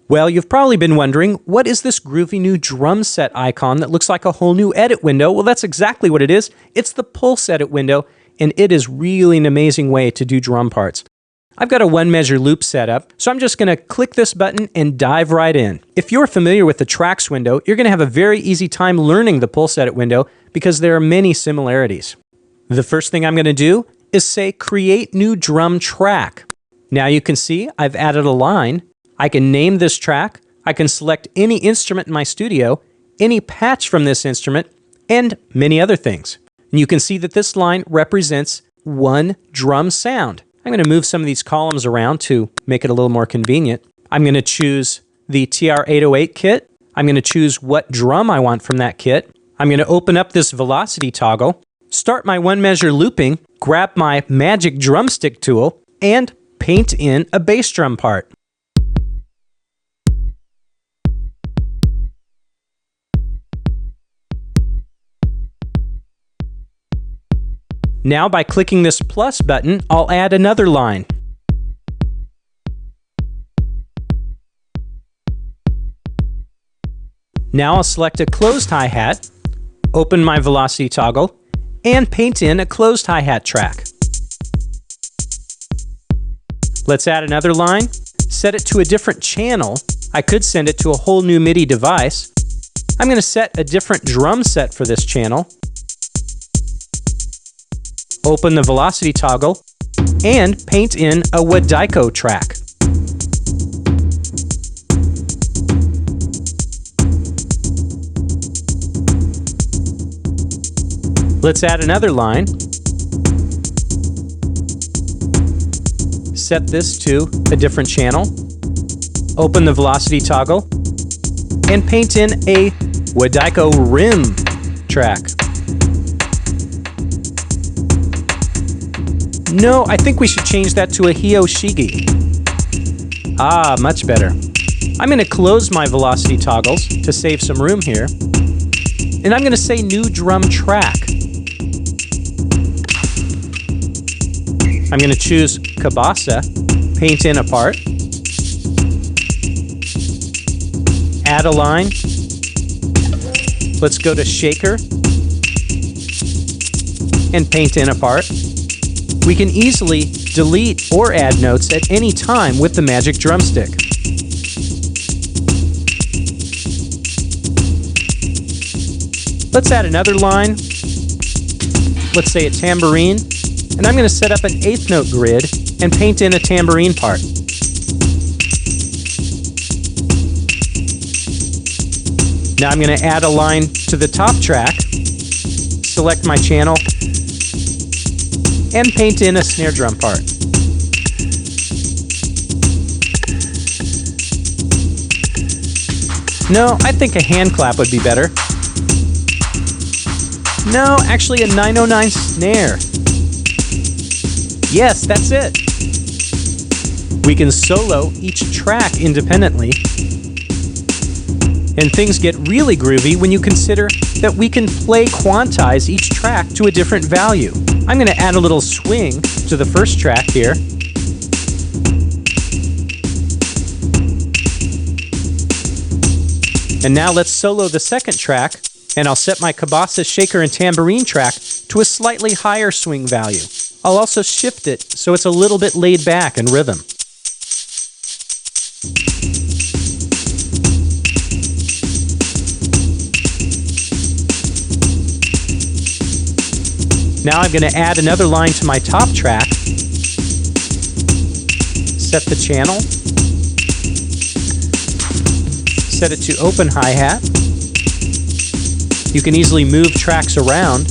Well, you've probably been wondering, what is this groovy new drum set icon that looks like a whole new edit window? Well, that's exactly what it is. It's the Pulse Edit window, and it is really an amazing way to do drum parts. I've got a one measure loop set up, so I'm just going to click this button and dive right in. If you're familiar with the Tracks window, you're going to have a very easy time learning the Pulse Edit window because there are many similarities. The first thing I'm going to do is say Create New Drum Track. Now you can see I've added a line. I can name this track, I can select any instrument in my studio, any patch from this instrument, and many other things. And you can see that this line represents one drum sound. I'm going to move some of these columns around to make it a little more convenient. I'm going to choose the TR-808 kit. I'm going to choose what drum I want from that kit. I'm going to open up this velocity toggle, start my one measure looping, grab my magic drumstick tool, and paint in a bass drum part. Now by clicking this plus button, I'll add another line. Now I'll select a closed hi-hat, open my velocity toggle, and paint in a closed hi-hat track. Let's add another line, set it to a different channel. I could send it to a whole new MIDI device. I'm going to set a different drum set for this channel. Open the velocity toggle, and paint in a Wadiko track. Let's add another line. Set this to a different channel. Open the velocity toggle, and paint in a Wadiko rim track. No, I think we should change that to a Hyoshigi. Ah, much better. I'm going to close my velocity toggles to save some room here. And I'm going to say New Drum Track. I'm going to choose Kabasa, paint in a part, add a line. Let's go to Shaker and paint in a part. We can easily delete or add notes at any time with the magic drumstick. Let's add another line. Let's say a tambourine, and I'm going to set up an eighth note grid and paint in a tambourine part. Now I'm going to add a line to the top track, select my channel, and paint in a snare drum part. No, I think a hand clap would be better. No, actually a 909 snare. Yes, that's it. We can solo each track independently. And things get really groovy when you consider that we can play quantize each track to a different value. I'm going to add a little swing to the first track here. And now let's solo the second track, and I'll set my Kabasa, Shaker, and Tambourine track to a slightly higher swing value. I'll also shift it so it's a little bit laid back in rhythm. Now I'm going to add another line to my top track, set the channel, set it to open hi-hat. You can easily move tracks around.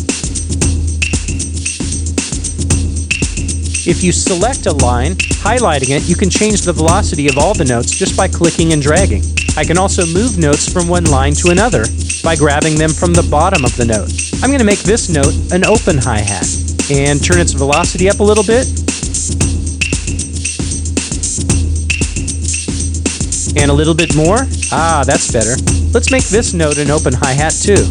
If you select a line, highlighting it, you can change the velocity of all the notes just by clicking and dragging. I can also move notes from one line to another by grabbing them from the bottom of the note. I'm going to make this note an open hi-hat and turn its velocity up a little bit. And a little bit more. Ah, that's better. Let's make this note an open hi-hat too.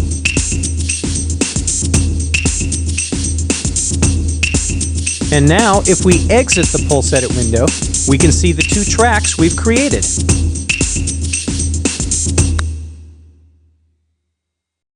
And now, if we exit the Pulse Edit window, we can see the two tracks we've created.